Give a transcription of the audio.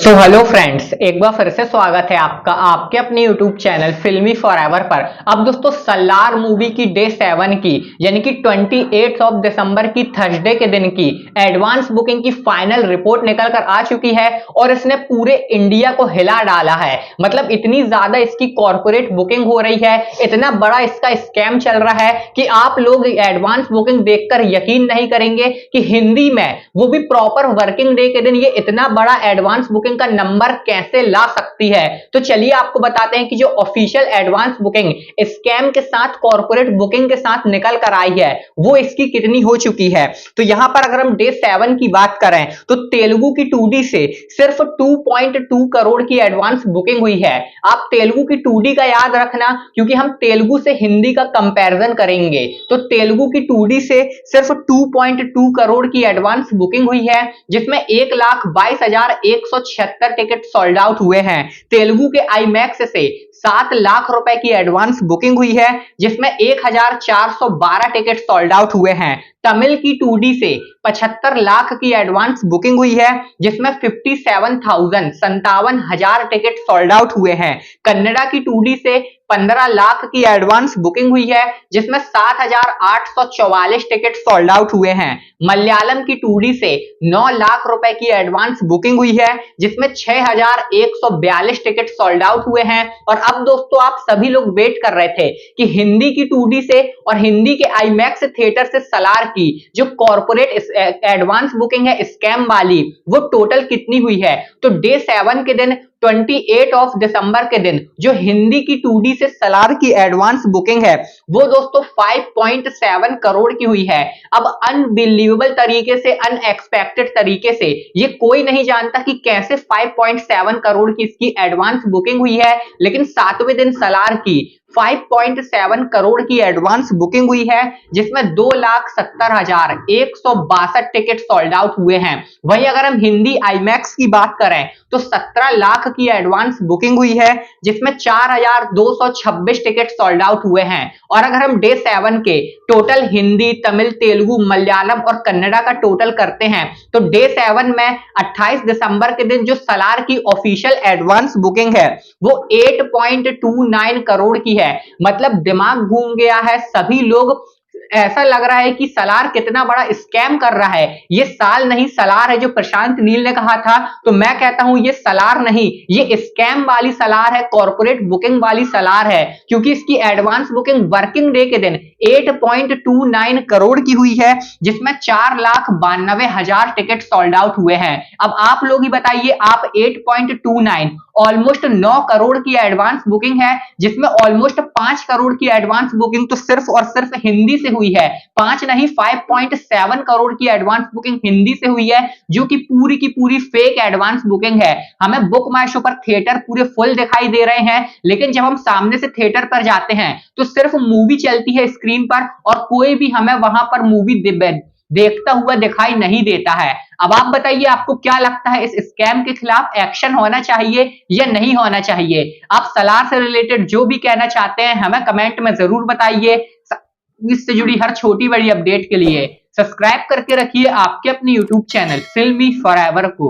तो hello friends, एक बार फिर से स्वागत है आपका आपके अपने यूट्यूब चैनल फिल्मी फॉरएवर पर। अब दोस्तों सलार मूवी की डे 7 की यानी कि 28 ऑफ दिसंबर की थर्सडे के दिन की एडवांस बुकिंग की फाइनल रिपोर्ट निकल कर आ चुकी है और इसने पूरे इंडिया को हिला डाला है। मतलब इतनी ज्यादा इसकी कॉर्पोरेट बुकिंग हो रही है, इतना बड़ा इसका स्कैम चल रहा है कि आप लोग एडवांस बुकिंग देखकर यकीन नहीं करेंगे कि हिंदी में वो भी प्रॉपर वर्किंग डे के दिन ये इतना बड़ा एडवांस बुकिंग का नंबर कैसे ला सकती है। तो चलिए आपको बताते हैं कि जो ऑफिशियल एडवांस बुकिंग स्कैम के साथ कॉर्पोरेट बुकिंग के साथ निकल कर आई है वो इसकी कितनी हो चुकी है। तो यहां पर अगर हम डे 7 की बात करें तो तेलुगु की 2D से सिर्फ 2.2 करोड़ की एडवांस बुकिंग हुई है। आप तेलुगु की 2D का याद रखना क्योंकि हम तेलुगु से हिंदी का कंपैरिजन करेंगे। तो तेलुगु की 2D से सिर्फ 2.2 करोड़ की एडवांस बुकिंग हुई है जिसमें 1,22,176 टिकट सोल्ड आउट हुए हैं। तेलुगु के आईमैक्स से 7 लाख रुपए की एडवांस बुकिंग हुई है जिसमें 1,412 टिकट सोल्ड आउट हुए हैं। तमिल की 2D से 75 लाख की एडवांस बुकिंग हुई है जिसमें 57,000 टिकट सोल्ड आउट हुए हैं। कन्नड़ा की 2D से 15 लाख की एडवांस बुकिंग हुई है जिसमें 7,844 टिकट सोल्ड आउट हुए हैं। मलयालम की 2D से 9 लाख रुपए की एडवांस बुकिंग हुई है जिसमें 6,142 टिकट सोल्ड आउट हुए हैं। और अब दोस्तों आप सभी लोग वेट कर रहे थे कि हिंदी की 2D से और हिंदी के आईमैक्स थिएटर से सलार की जो कॉर्पोरेट एडवांस बुकिंग है स्कैम वाली वो टोटल कितनी हुई है। तो डे 7 के दिन 28 ऑफ दिसंबर के दिन जो हिंदी की 2D से सलार की एडवांस बुकिंग है वो दोस्तों 5.7 करोड़ की हुई है। अब अनबिलीवेबल तरीके से, अनएक्सपेक्टेड तरीके से ये कोई नहीं जानता कि कैसे 5.7 करोड़ की इसकी एडवांस बुकिंग हुई है, लेकिन 7वें दिन सलार की 5.7 करोड़ की एडवांस बुकिंग हुई है जिसमें 2,70,162 टिकट सोल्ड आउट हुए हैं। वहीं अगर हम हिंदी आईमैक्स की बात करें तो 17 लाख की एडवांस बुकिंग हुई है जिसमें 4,226 टिकट सोल्ड आउट हुए हैं। और अगर हम डे 7 के टोटल हिंदी, तमिल, तेलुगु, मलयालम और कन्नड़ा का टोटल करते हैं तो डे 7 में 28 दिसंबर के दिन जो सलार की ऑफिशियल एडवांस बुकिंग है वो 8.29 करोड़ की है। मतलब दिमाग घूम गया है सभी लोग। ऐसा लग रहा है कि सलार कितना बड़ा स्कैम कर रहा है। ये साल नहीं सलार है जो प्रशांत नील ने कहा था। तो मैं कहता हूं ये सलार नहीं, ये स्कैम वाली सलार है, कॉर्पोरेट बुकिंग वाली सलार है क्योंकि इसकी एडवांस बुकिंग वर्किंग डे के दिन 8.29 करोड़ की हुई है जिसमें 4,92,000 टिकट सोल्ड आउट हुए हैं। अब आप लोग ही बताइए, आप 8.29 ऑलमोस्ट 9 करोड़ की एडवांस बुकिंग है जिसमें ऑलमोस्ट 5 करोड़ की एडवांस बुकिंग तो सिर्फ और सिर्फ हिंदी से हुई है। 5 नहीं, 5.7 करोड़ की एडवांस बुकिंग हिंदी से हुई है जो कि पूरी की पूरी फेक एडवांस बुकिंग है। हमें बुक माई शो पर थिएटर पूरे फुल दिखाई दे रहे हैं लेकिन जब हम सामने से थिएटर पर जाते हैं तो सिर्फ मूवी चलती है स्क्रीन पर और कोई भी हमें वहां पर मूवी देखता हुआ दिखाई नहीं देता है। अब आप बताइए आपको क्या लगता है, इस स्कैम के खिलाफ एक्शन होना चाहिए या नहीं होना चाहिए। आप सलार से रिलेटेड जो भी कहना चाहते हैं हमें कमेंट में जरूर बताइए। इससे जुड़ी हर छोटी बड़ी अपडेट के लिए सब्सक्राइब करके रखिए आपके अपने यूट्यूब चैनल फिल्मी फॉरएवर को।